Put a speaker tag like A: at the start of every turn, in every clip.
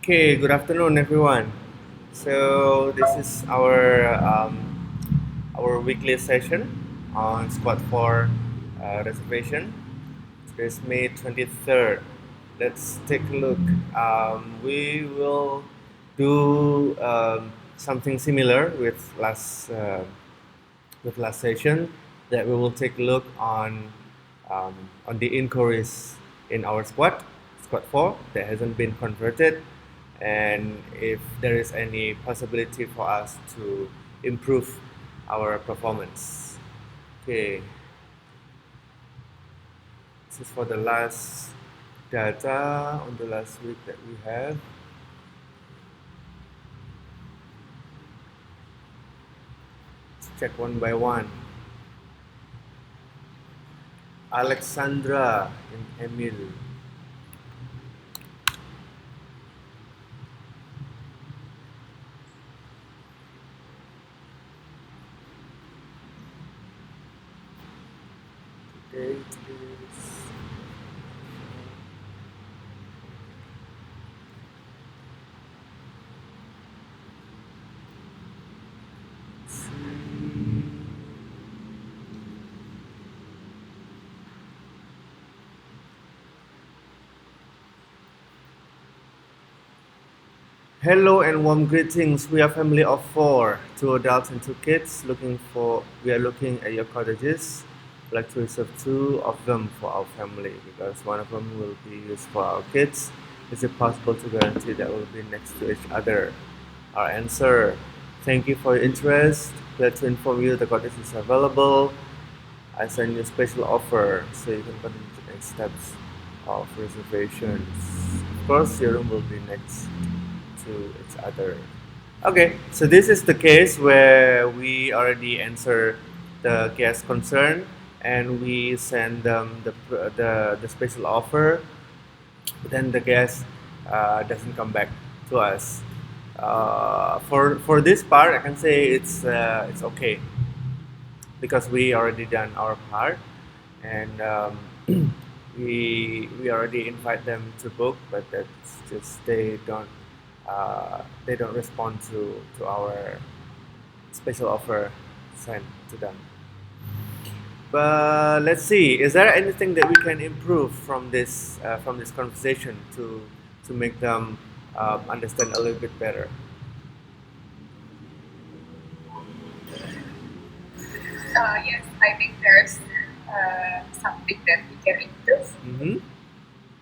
A: Okay, good afternoon, everyone. So this is our weekly session on Squad 4 reservation. Today's May 23rd. Let's take a look. We will do something similar with last session, that we will take a look on the inquiries in our squad 4 that hasn't been converted, and if there is any possibility for us to improve our performance. Okay, this is for the last data on the last week that we have. Let's check one by one. Alexandra and Emil. Date is Hello and warm greetings. We are a family of 4, 2 adults and 2 kids. We are looking at your cottages. We'd like to reserve 2 of them for our family because one of them will be used for our kids. Is it possible to guarantee that will be next to each other? Our answer: thank you for your interest. Glad to inform you the cottage is available. I send you a special offer so you can continue the next steps of reservations. Of course, your room will be next to each other. Okay, so this is the case where we already answer the guest concern and we send them the special offer. But then the guest doesn't come back to us. For this part, I can say it's okay because we already done our part, and we already invite them to book, but that's just they don't respond to our special offer sent to them. But let's see, is there anything that we can improve from this conversation to make them understand a little bit better?
B: Yes, I think there's something that we can improve.
A: Mm-hmm.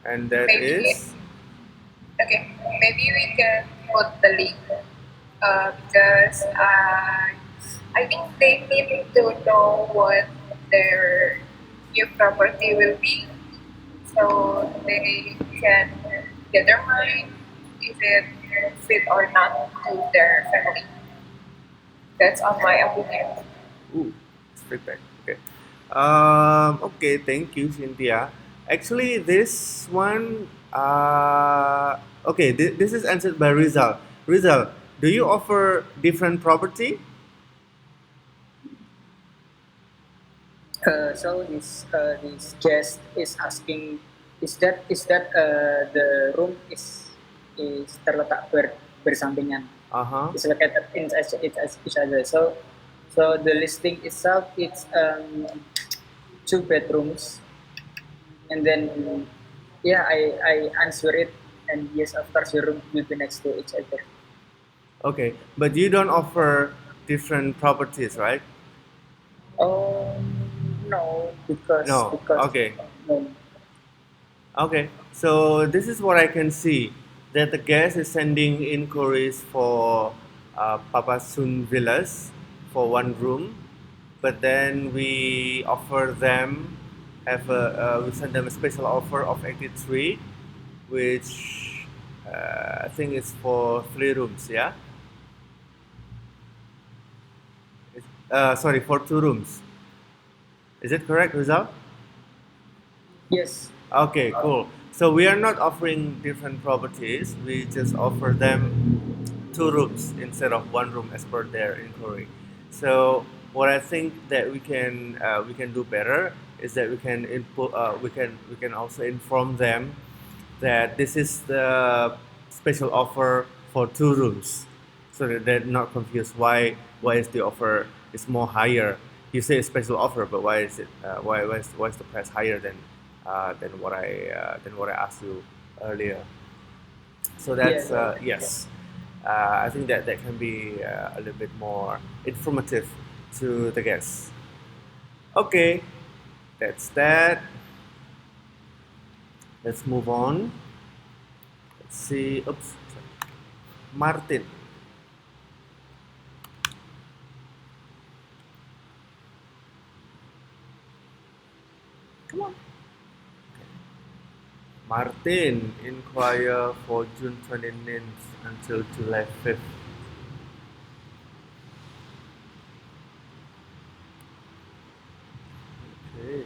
A: And that
B: Maybe,
A: is
B: okay, maybe we can put the link because I think they need to know what their new property will be so they can determine if it fit or not to their family. That's on my opinion.
A: ooh, it's feedback. Okay. Okay, thank you, Cynthia. Actually, this one, okay, this is answered by Rizal. Rizal, do you offer different property?
C: So this guest is asking, is that the room is terletak bersampingan,
A: Uh huh.
C: is located in each other. So the listing itself, it's 2 bedrooms, and then yeah, I answer it, and yes, of course, your room will be next to each other.
A: Okay, but you don't offer different properties, right?
C: No, because
A: No.
C: because
A: Okay.
C: no.
A: Okay. So this is what I can see, that the guest is sending inquiries for Papa Sun Villas for 1 room, but then we send them a special offer of 83, which I think is for 3 rooms. Yeah. Sorry, for 2 rooms. Is it correct, Rizal?
C: Yes.
A: Okay, cool. So we are not offering different properties. We just offer them 2 rooms instead of 1 room as per their inquiry. So what I think that we can do better is that we can also inform them that this is special offer for 2 rooms, so that they're not confused. Why is the offer is more higher? You say special offer, but why is it why is the price higher than what I asked you earlier? So
C: Yeah,
A: that's
C: yeah, yeah.
A: yes. I think that can be a little bit more informative to the guests. Okay, that's that. Let's move on. Let's see. Oops, Martin. Come on. Martin, inquire for June 29th until July 5th. Okay.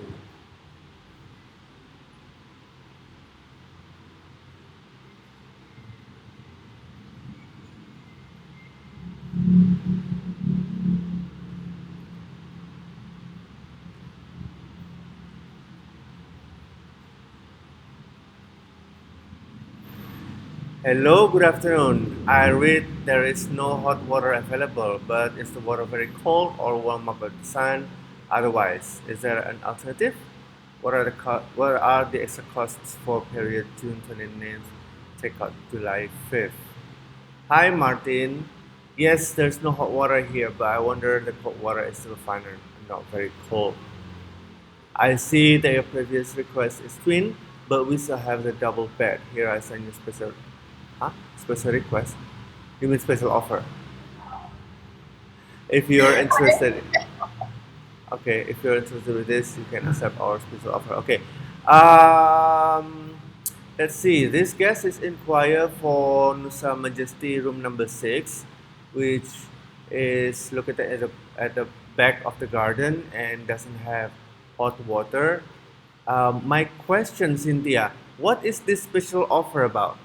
A: Hello, good afternoon. I read there is no hot water available, but is the water very cold or warm up by the sun? Otherwise, is there an alternative? What are the extra costs for period June 29th, take out July 5th? Hi, Martin. Yes, there's no hot water here, but I wonder the cold water is still fine and not very cold. I see that your previous request is twin, but we still have the double bed. Here I send you special, huh? Special request. You mean special offer? If you're interested, okay. If you're interested with this, you can accept our special offer. Okay. Um, let's see. This guest is inquire for Nusa Majesty room number 6, which is located at the back of the garden and doesn't have hot water. My question, Cynthia, what is this special offer about?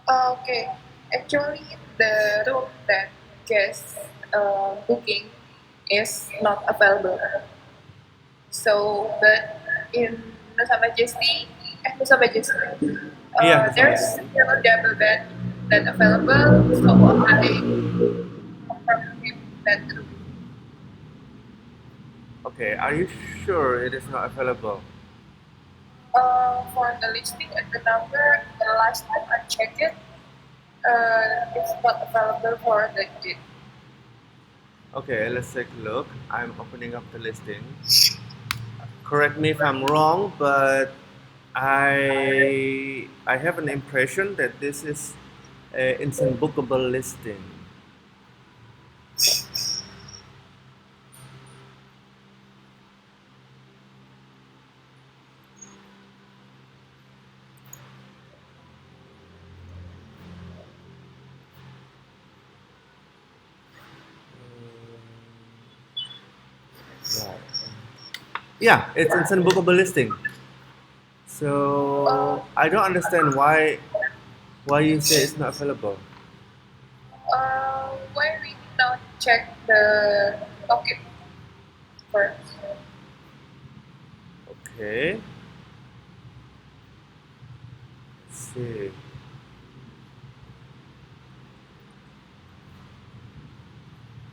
B: Okay, actually, the room that guest booking is not available. So, but in Nusa Majesty,
A: Yeah, Nusa
B: there's
A: Majesty.
B: still a double bed that available. So I confirm him that room.
A: Okay, are you sure it is not available?
B: For the listing and the number, the last time I checked it, it's not available for the date.
A: Okay, let's take a look. I'm opening up the listing. Correct me if I'm wrong, but I have an impression that this is an instant bookable listing. Right. Yeah, it's instant bookable listing.
B: Uh,
A: So I don't understand why you say it's not available.
B: why we not check the token first?
A: Okay, let's see.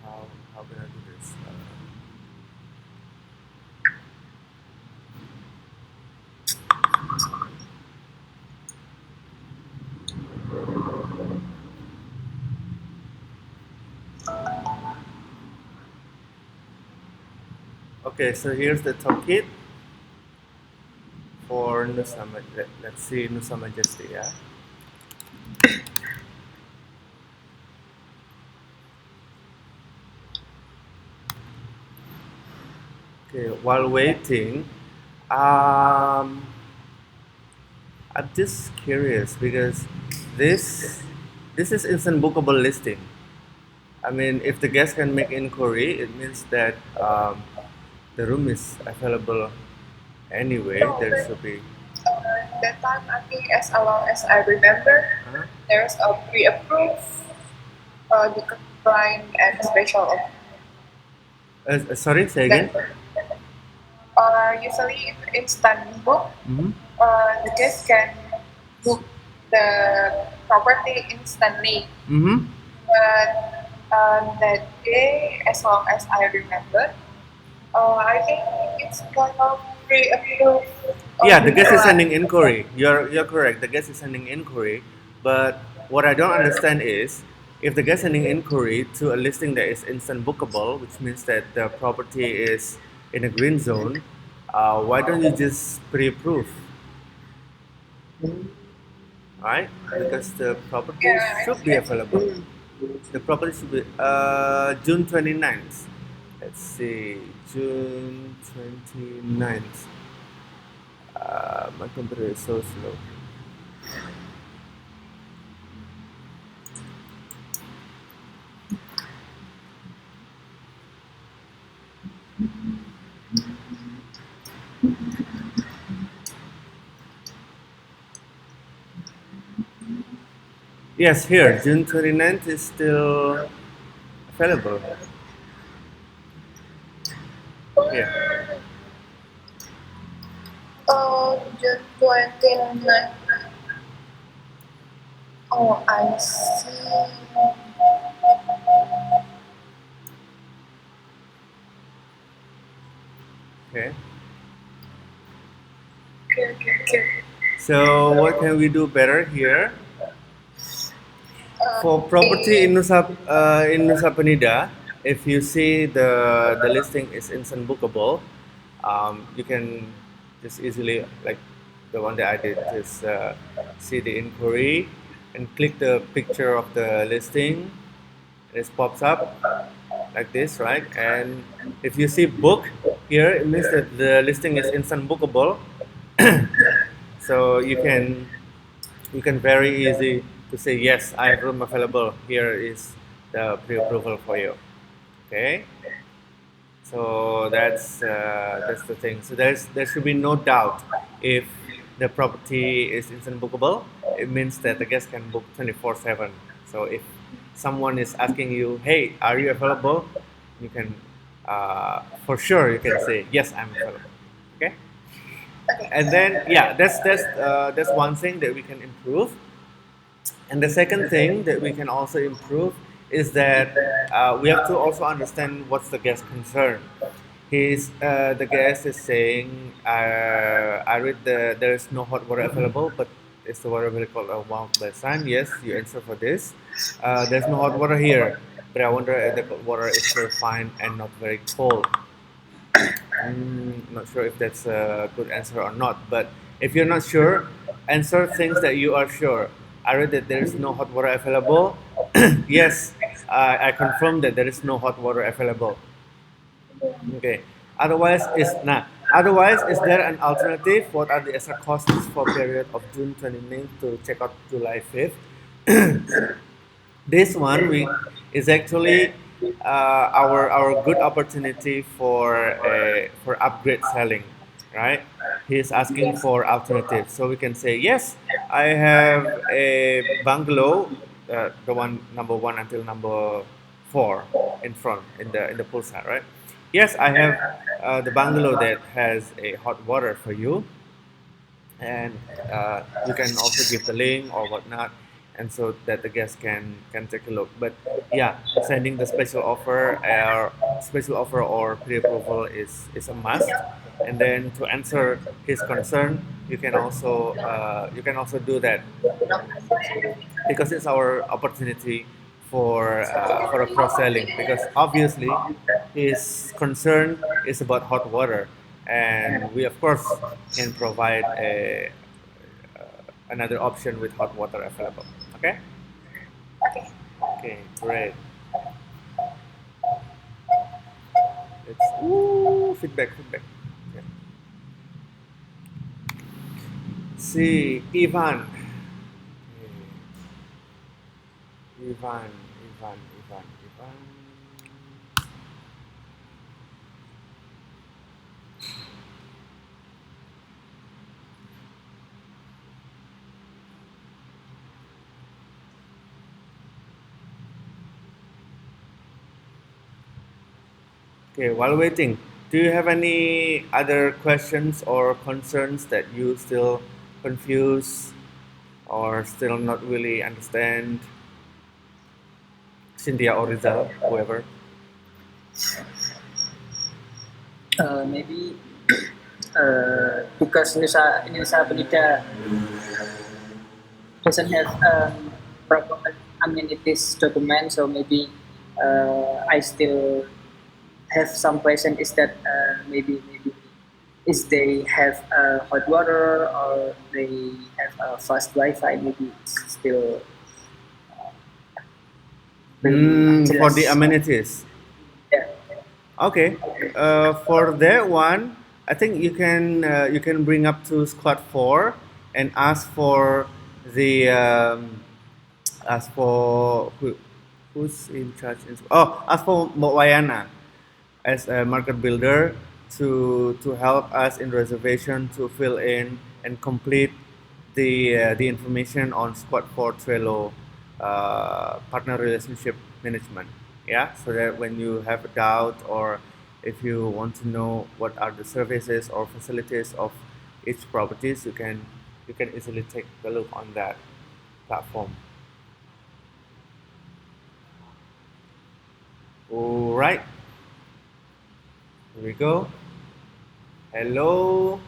A: How how can I do this? Okay, so here's the toolkit for Nusa let's see Nusa Majesty, yeah. Okay, while waiting, um, I'm just curious because this this is instant bookable listing. I mean, if the guest can make inquiry, it means that the room is available anyway.
B: No,
A: There
B: but
A: should be.
B: that time I think as long as I remember,
A: Huh?
B: there's a pre-approved, decline and special of
A: Sorry, say again.
B: that. Usually in instant book,
A: Mm-hmm.
B: the guest can book the property instantly.
A: Mm-hmm.
B: But that day, as long as I remember, I think it's kind of pre-approved
A: Yeah, the guest is
B: plan.
A: sending inquiry. You're correct. The guest is sending inquiry, but what I don't understand is if the guest sending inquiry to a listing that is instant bookable, which means that the property is in a green zone, why don't you just pre-approve, right? Because the property
B: Yeah,
A: should be available.
B: actually.
A: The property should be June 29th. Let's see, June 29th. My computer is so slow. Yes, here, June 29th is still available. Here.
B: June 29. Oh, I see.
A: Okay.
B: Okay, okay, okay.
A: So what can we do better here? For property
B: Okay.
A: In Nusa Penida, if you see the listing is instant bookable, you can just easily like the one that I did just see the inquiry and click the picture of the listing. It pops up like this, right? And if you see book here, it means that the listing is instant bookable. So you can very easy to say yes, I have room available. Here is the pre-approval for you. Okay, so that's the thing. So there should be no doubt if the property is instant bookable. It means that the guest can book 24/7. So if someone is asking you, hey, are you available? You can for sure you can say yes, I'm available. Okay, and then yeah, that's one thing that we can improve. And the second thing that we can also improve is that we have to also understand what's the guest concern. The guest is saying, I read there is no hot water available, but is the water very cold or warm by the sun? Yes, you answer for this. There's no hot water here, but I wonder if the water is still fine and not very cold. Not sure if that's a good answer or not, but if you're not sure, answer things that you are sure. I read that there is no hot water available. Yes, I confirm that there is no hot water available. Okay. Otherwise, is there an alternative? What are the extra costs for period of June 29th to check out July 5th? This one we is actually our good opportunity for upgrade selling, right? He's asking for alternatives, so we can say yes. I have a bungalow, the one number one until number four in front in the poolside, right? Yes, I have the bungalow that has a hot water for you, and you can also give the link or whatnot, and so that the guests can take a look. But yeah, sending the special offer or pre-approval is a must. And then to answer his concern, you can also do that because it's our opportunity for a cross selling. Because obviously, his concern is about hot water, and we of course can provide another option with hot water available. Okay.
B: Okay.
A: Okay. Great. Let's feedback. Okay. See Ivan. Okay. Ivan. Okay, while waiting, do you have any other questions or concerns that you still confused? or still not really understand Cynthia or Rizal, whoever?
C: Maybe because Nusa Penida doesn't have proper amenities document, so maybe I still have some question. Is that maybe is they have hot water or they have fast Wi-Fi? Maybe it's still belum
A: For the
C: jelas.
A: amenities.
C: Yeah.
A: Okay. For that one, I think you can bring up to squad 4 and ask for who's in charge. Oh, ask for Wayana as a market builder to help us in reservation to fill in and complete the information on Squad 4 Trello partner relationship management. Yeah, so that when you have a doubt or if you want to know what are the services or facilities of each properties, you can easily take a look on that platform. All right, here we go. Hello.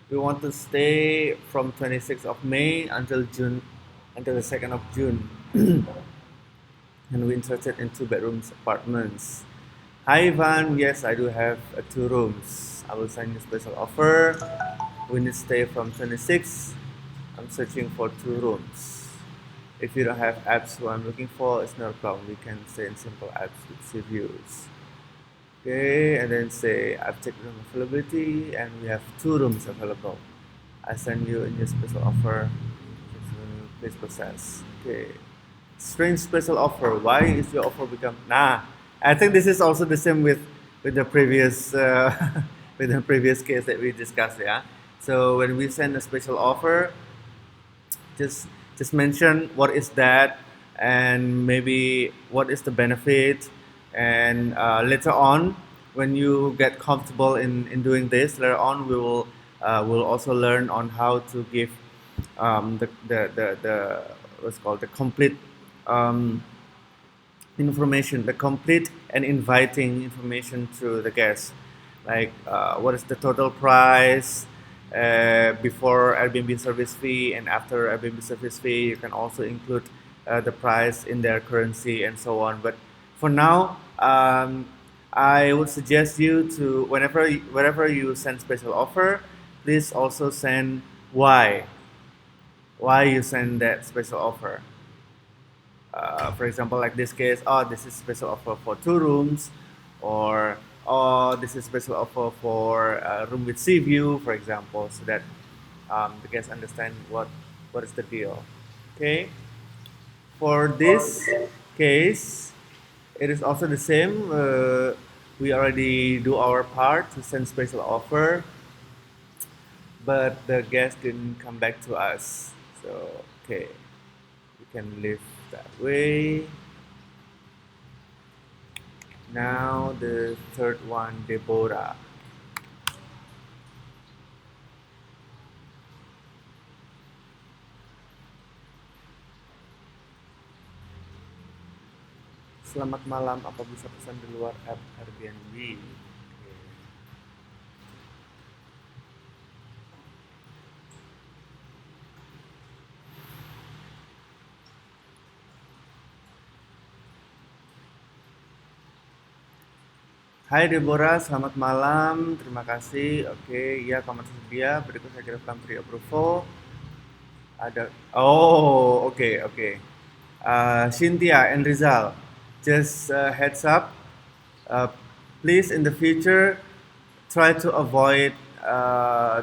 A: We want to stay from 26th of May until the 2nd of June, and we interested in two bedrooms apartments. Hi Ivan, yes I do have two rooms. I will send you special offer. We need to stay from 26. I'm searching for two rooms. If you don't have apps who I'm looking for, it's not a problem. We can stay in simple apps with sea views. Okay, and then say I've checked room availability and we have two rooms available. I send you a new special offer. Please process. Okay. Strange special offer. Why is your offer become nah? I think this is also the same with the previous with the previous case that we discussed. Yeah. So when we send a special offer, just just mention what is that and maybe what is the benefit, and later on when you get comfortable in doing this, later on we'll also learn on how to give the what's called the complete um, information, the complete and inviting information to the guests, like what is the total price before Airbnb service fee and after Airbnb service fee. You can also include the price in their currency and so on. But for now, I would suggest you to whenever you send special offer, please also send why you send that special offer. For example, like this case, oh, this is special offer for two rooms, or oh, this is special offer for a room with sea view, for example, so that the guests understand what is the deal. Okay. For this case, it is also the same. We already do our part to send special offer, but the guest didn't come back to us. So okay, we can leave that way. Now the third one, Deborah. Selamat malam, apa bisa pesan di luar app Airbnb? Oke. Hai Deborah, selamat malam. Terima kasih. Oke, ya kamu tersedia. Berikut saya kirimkan pre-approval. Ada. Oh, oke. Cynthia and Rizal, just heads up. Uh, please in the future try to avoid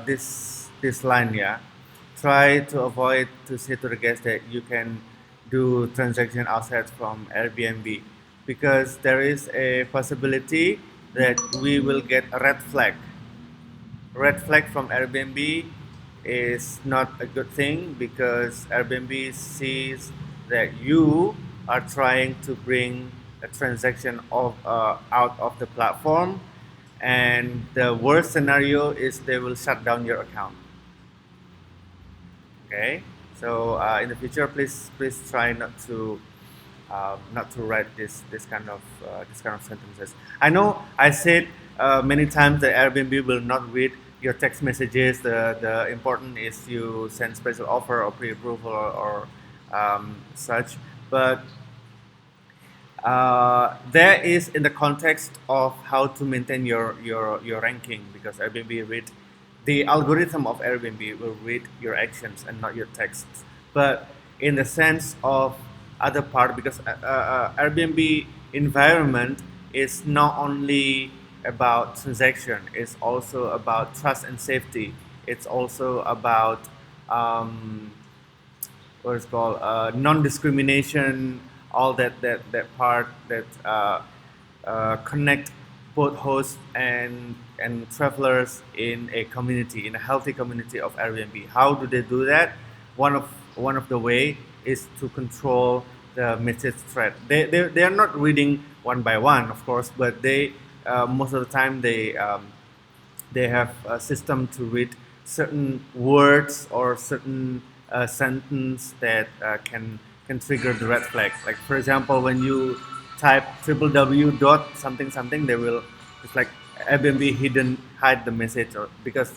A: this line. Yeah, try to avoid to say to the guest that you can do transaction outside from Airbnb, because there is a possibility that we will get a red flag from Airbnb is not a good thing, because Airbnb sees that you are trying to bring a transaction out of the platform, and the worst scenario is they will shut down your account. Okay, So in the future, please try not to write this kind of sentences. I know I said many times that Airbnb will not read your text messages. The important is you send special offer or pre-approval or such. But there is in the context of how to maintain your ranking, because Airbnb read the algorithm of Airbnb will read your actions and not your texts. But in the sense of other part, because Airbnb environment is not only about transaction, it's also about trust and safety. It's also about um, what is called non-discrimination, all that part that connect both hosts and travelers in a community, in a healthy community of Airbnb. How do they do that? One of the way is to control the message thread. They are not reading one by one, of course, but they most of the time they have a system to read certain words or certain sentence that can trigger the red flag. Like for example, when you type www dot something something, they will it's like Airbnb hidden hide the message, or because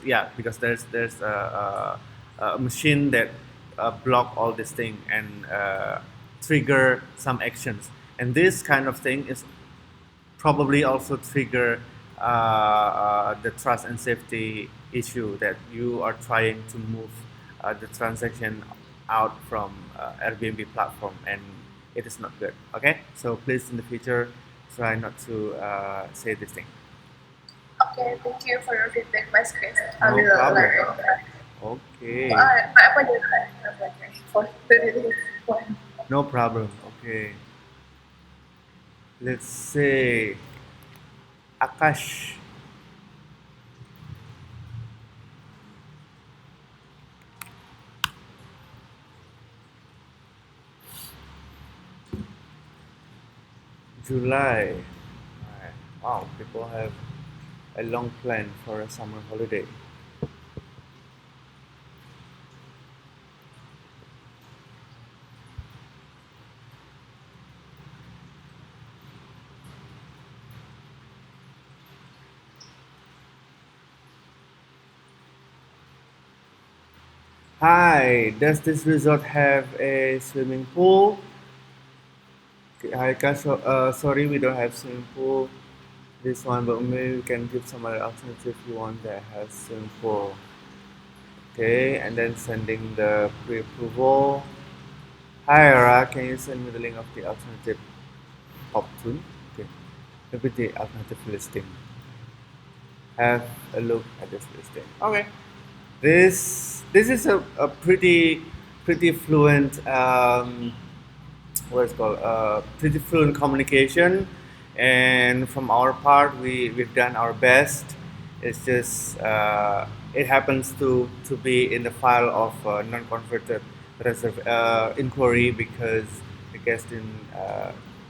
A: there's a machine that block all this thing and trigger some actions. And this kind of thing is probably also trigger the trust and safety issue that you are trying to move the transaction out from Airbnb platform, and it is not good. Okay, so please in the future try not to say this thing.
B: Okay, thank you for your feedback, Mas Chris. I
A: No
B: will
A: problem.
B: learn.
A: Okay,
B: Apa dia? Apa dia? For the one.
A: no problem. Okay, let's say Akash. July. Alright. Wow, people have a long plan for a summer holiday. Hi, does this resort have a swimming pool? Okay, hi, Kash. Sorry, we don't have swimming pool. This one, but maybe we can give some other alternative you want that has swimming pool. Okay, and then sending the pre-approval. Hi, Ara, can you send me the link of the alternative option? Okay, maybe the alternative listing. Have a look at this listing. Okay. This is a pretty fluent what is called pretty fluent communication, and from our part we've done our best. It's just it happens to be in the file of non-converted inquiry because the guest didn't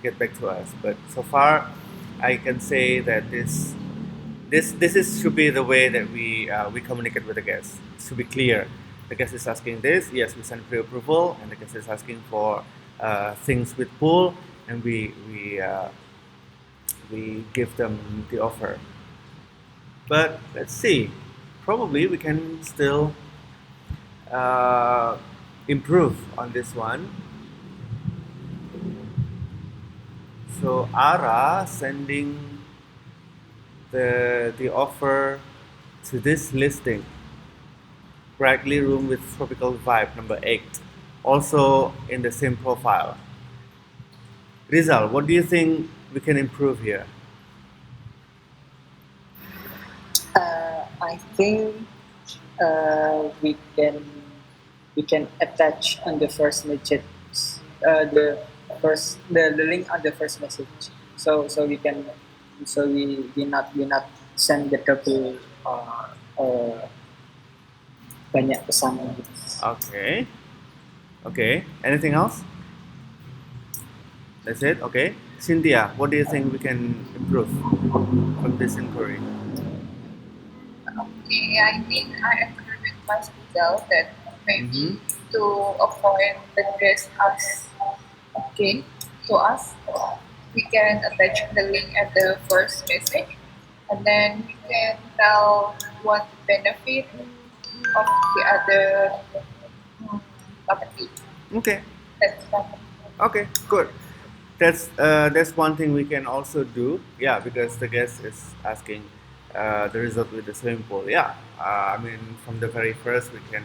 A: get back to us. But so far, I can say that this is should be the way that we communicate with the guest. It should be clear. The guest is asking this, yes, we send pre-approval, and the guest is asking for things with pool, and we give them the offer. But let's see, probably we can still uh, improve on this one. So Ara sending the offer to this listing. Braggley room with tropical vibe number 8. Also in the same profile. Rizal, what do you think we can improve here?
C: I think we can attach on the first message the link on the first message. So we can we not send the couple banyak pesan.
A: Okay. Okay. Anything else? That's it? Okay. Cynthia, what do you think we can improve from this inquiry?
B: Okay, I think I agree with Mas Rizal that maybe
A: Mm-hmm.
B: to avoid the guest as okay to us, we can attach the link at the first message, and then we can tell what benefit of the other mm, property.
A: Okay.
B: That's all.
A: Okay. Good. That's one thing we can also do. Yeah, because the guest is asking the result with the swimming pool. Yeah. I mean, from the very first, we can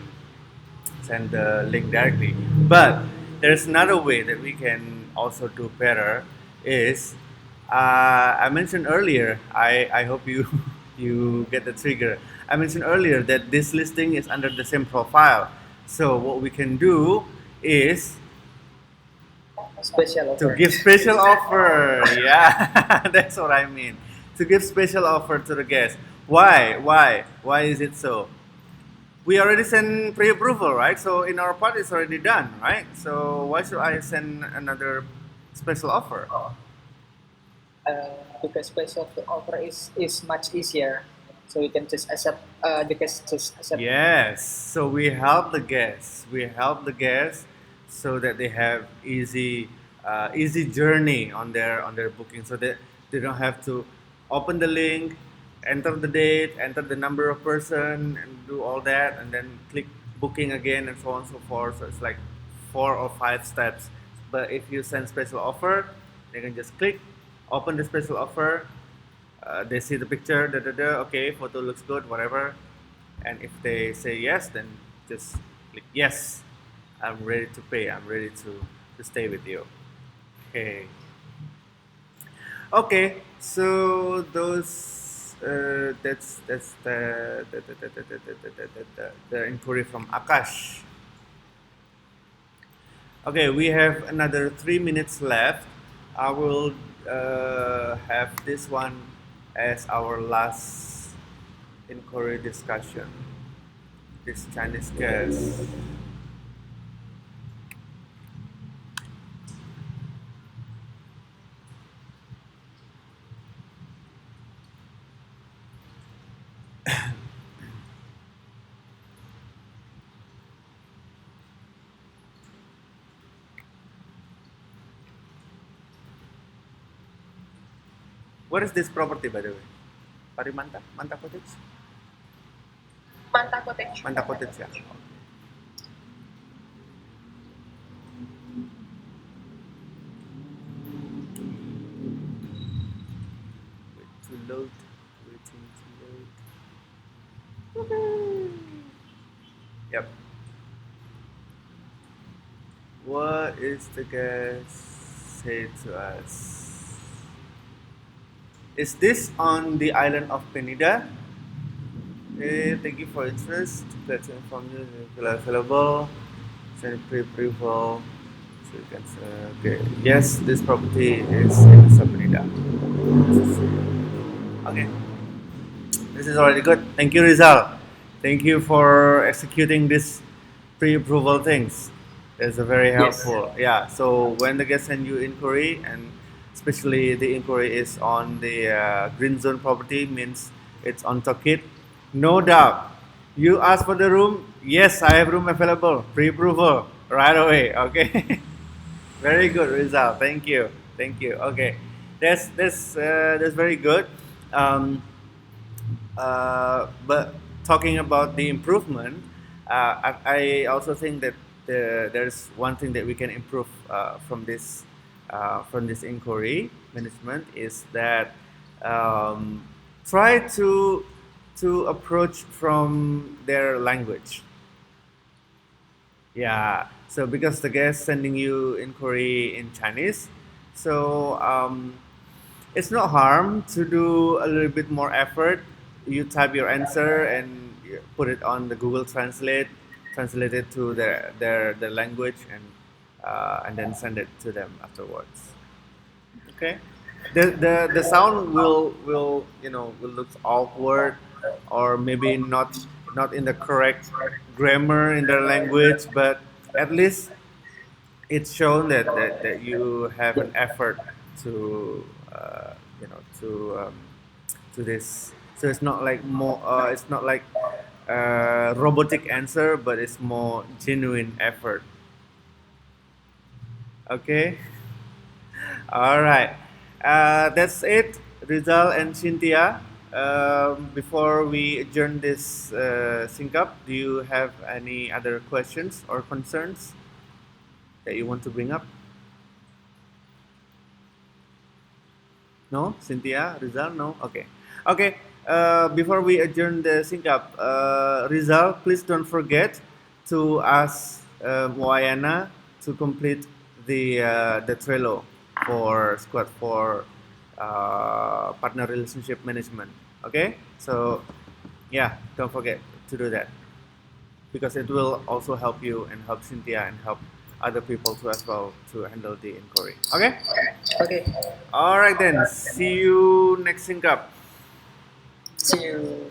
A: send the link directly. But there's another way that we can also do better. Is I mentioned earlier. I hope you you get the trigger. I mentioned earlier that this listing is under the same profile. So what we can do is
C: Special
A: to
C: offer.
A: give special offer. Yeah, that's what I mean. To give special offer to the guest. Why? Why is it so? We already sent pre-approval, right? So in our part, it's already done, right? So why should I send another special offer?
C: Because special offer is much easier, so you can just accept the guest just accept.
A: Yes. So we help the guests. We help the guests so that they have easy journey on their booking, so that they don't have to open the link, enter the date, enter the number of person, and do all that, and then click booking again, and so on and so forth. So it's like 4 or 5 steps. But if you send special offer, they can just click, open the special offer. They see the picture, da da da. Okay, photo looks good, whatever. And if they say yes, then just click yes. I'm ready to pay. I'm ready to stay with you. Okay. Okay. So those that's the inquiry from Akash. Okay, we have another 3 minutes left. I will have this one as our last inquiry discussion. This Chinese guest. What is this property, by the way? Parimanta? Manta Cottage?
B: Manta Cottage.
A: Manta Cottage, yeah. Wait to load. Waiting to load. Yep. What is the guest say to us? Is this on the island of Penida? Thank you for interest. Glad to inform you that it's available. Send pre-approval. So you can say, okay. Yes, this property is in Penida. Okay. This is already good. Thank you, Rizal. Thank you for executing this pre-approval things. It's a very
C: Yes.
A: helpful. Yeah. So when the guest send you inquiry, and especially the inquiry is on the green zone property, means it's on Tokit. No doubt. You ask for the room. Yes, I have room available. Pre-approval right away. Okay. Very good result. Thank you. Thank you. Okay. That's very good. Um, but talking about the improvement, I also think that there's one thing that we can improve from this inquiry management is that um, try to approach from their language. Yeah. So because the guest sending you inquiry in Chinese, so it's not harm to do a little bit more effort. You type your answer and you put it on the Google Translate, translate it to their language, and then send it to them afterwards. Okay. The sound will will look awkward, or maybe not in the correct grammar in their language, but at least it's shown that you have
C: Yeah.
A: an effort to you know to this. So it's not like more. It's not like robotic answer, but it's more genuine effort. Okay. All right. That's it, Rizal and Cynthia. Before we adjourn this sync up, do you have any other questions or concerns that you want to bring up? No, Cynthia, Rizal, no. Okay, okay. Before we adjourn the sync up, Rizal, please don't forget to ask Moayana to complete the Trello for Squad for partner relationship management. Okay, so yeah, don't forget to do that because it will also help you and help Cynthia and help other people too as well to handle the inquiry. Okay.
C: Okay.
A: All right then. See you next sync up.
C: See you.